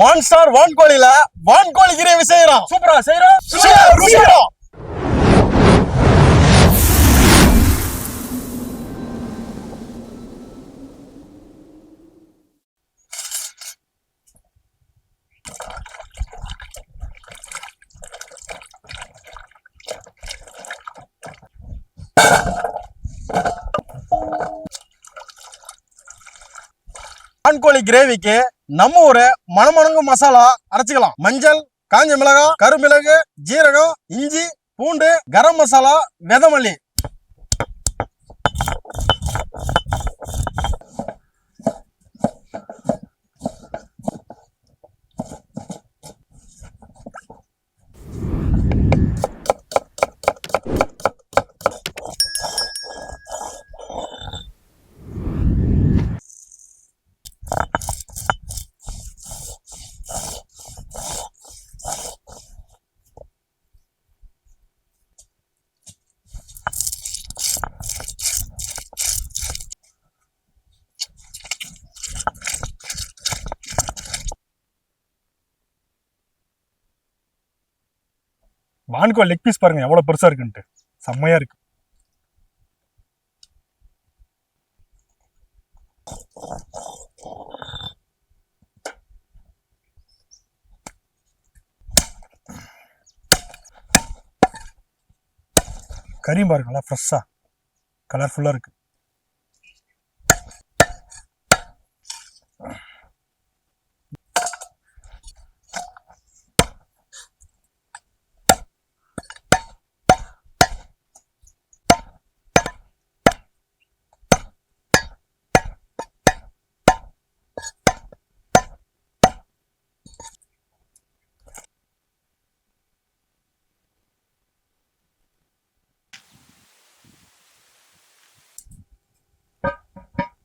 Monster வான்கோழில வான்கோழி gravy செய்யறோம். சூப்பரா செய்யறோம். ருசிக்கிறோம். வான்கோழி கிரேவிக்கு நம்ம ஒரு மணமணங்கு மசாலா அரைச்சிக்கலாம். மஞ்சள், காஞ்ச மிளகாய், கருமிளகு, ஜீரகம், இஞ்சி, பூண்டு, கரம் மசாலா, வெதமல்லி. வான்கோழி லெக் பீஸ் பாருங்க எவ்வளவு பெருசா இருக்குன்ட்டு. செம்மையா இருக்கு. கறியும் பாருங்க நல்லா ஃப்ரெஷ்ஷா கலர்ஃபுல்லா இருக்கு.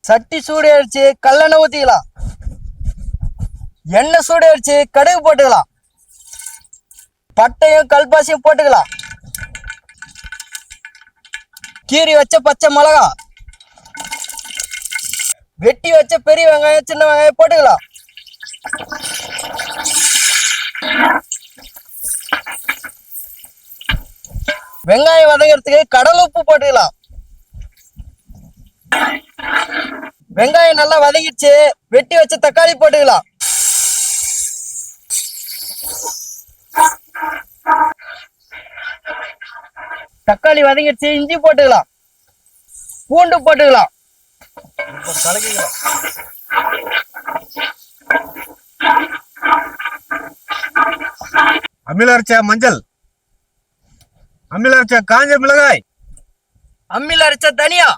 சட்டி சூடு அடிச்சு கல்லெண்ணெய் ஊத்திக்கலாம். எண்ணெய் சூடு அடிச்சு கடுகு போட்டுக்கலாம். பட்டையும் கல்பாசியும் போட்டுக்கலாம். கீரி வச்ச பச்சை மிளகா, வெட்டி வச்ச பெரிய வெங்காயம், சின்ன வெங்காயம் போட்டுக்கலாம். வெங்காயம் வதங்கிறதுக்கு கடல் உப்பு போட்டுக்கலாம். வெங்காயம் நல்லா வதங்கிடுச்சு. வெட்டி வச்ச தக்காளி போட்டுக்கலாம். தக்காளி வதங்கிடுச்சு. இஞ்சி போட்டுக்கலாம். பூண்டு போட்டுக்கலாம். அம்மில அரைச்ச மஞ்சள், அம்மில அரைச்ச காஞ்ச மிளகாய், அம்மில அரைச்ச தனியா,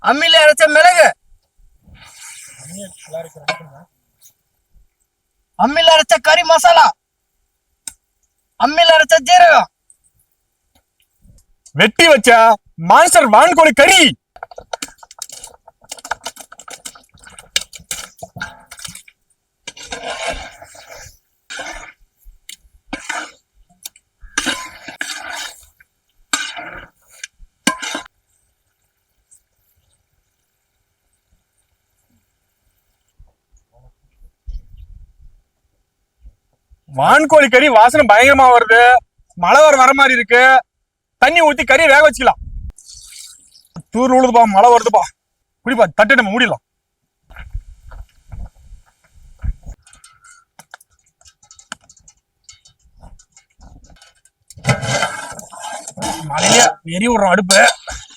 அம்மில அரைச்ச மிளகு, அம்மில அரைச்ச கறி மசாலா, அம்மில அரைச்ச ஜீரகம், வெட்டி வச்ச மான்ஸ்டர் வான்கோழி கறி, வான்கோழி கறி வாசனை பயங்கரமா வருது. மழை வர மாதிரி இருக்கு. தண்ணி ஊத்தி கறியை வேக வச்சுக்கலாம். தூர் விழுதுப்பா, மழை வருதுப்பா. குடிப்பா, தட்டு நம்ம மூடிடலாம். மழையில எரி விடுறோம்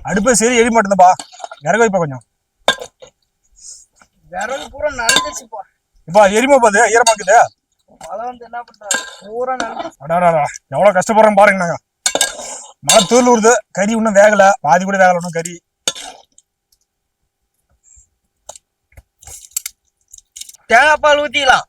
அடுப்பு சரி எரி மாட்டேங்குதுப்பா. விறகு வைப்பா கொஞ்சம். விறகு பூரா நனைஞ்சிச்சுப்பா. இப்ப எரிமா பாது ஈரமாக்குது. மழை வந்து என்ன பண்றாங்க, பூரா நனைஞ்சு. அடாடா எவ்வளவு கஷ்டப்படுறோம் பாருங்க. நாங்க மழை தூர்ல வருது. கறி இன்னும் வேகல, பாதி கூட வேகல இன்னும் கறி. தேங்காய் பால் ஊத்திக்கலாம்.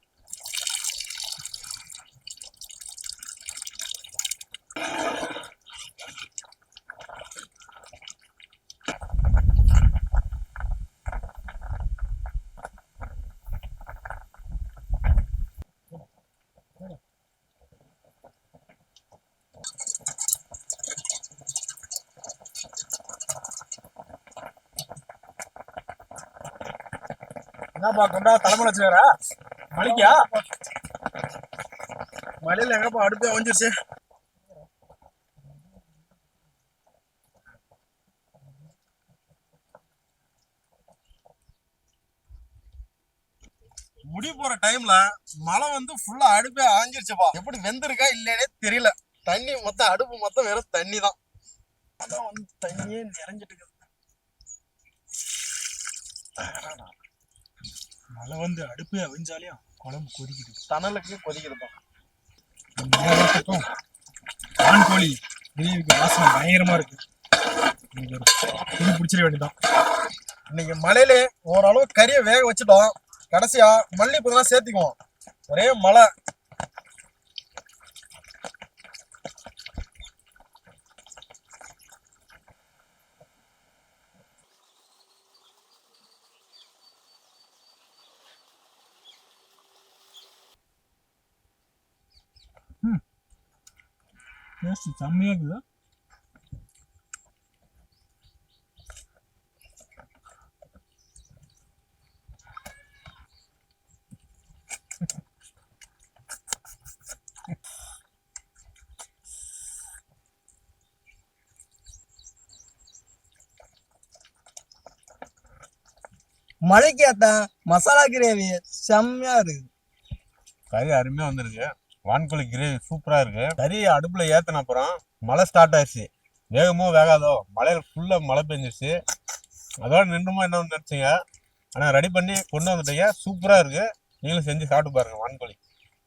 என்னப்பா கொண்டா தலைமுறை வச்சுக்கிறா மலிக்கா மழையில எங்கப்பா அடுப்பே வந்துருச்சு. முடி போற டைம்ல மழை வந்து ஃபுல்லா அடுப்பே ஆஞ்சிருச்சுப்பா. எப்படி வெந்திருக்கா இல்லைன்னே தெரியல. தண்ணி மொத்தம் அடுப்பு மொத்தம் வெறும் தண்ணி தான். அதான் வந்து தண்ணியே நிறைஞ்சிட்டு இருக்குது. மழை வந்து அடுப்பே அவிஞ்சாலையும் குழம்பு கொதிக்குது. தணலுக்கு கொதிக்குதுப்பா. வான்கோழி கிரேவிக்கு வாசனை பயங்கரமா இருக்கு. பிடிச்சிட வேண்டியதான். இன்னைக்கு மழையிலே ஓரளவு கறியை வேக வச்சுட்டோம். கடைசியா மல்லிப்பூ தான் சேர்த்துக்குவோம். ஒரே மழை. செம்மையா இருக்குதா? மழைக்கு ஏத்த மசாலா கிரேவி செம்மையா இருக்கு. கறி அருமையா வந்துருக்கு. வான்கோழி கிரேவி சூப்பரா இருக்கு. கறி அடுப்புல ஏத்தின அப்புறம் மழை ஸ்டார்ட் ஆயிடுச்சு. வேகமோ வேகாதோ மழையில ஃபுல்லா மழை பெஞ்சிருச்சு. அதோட நின்றுமோ என்ன நினைச்சீங்க, ஆனா ரெடி பண்ணி கொண்டு வந்துட்டீங்க. சூப்பரா இருக்கு. நீங்களும் செஞ்சு சாப்பிட்டு பாருங்க வான்கோழி.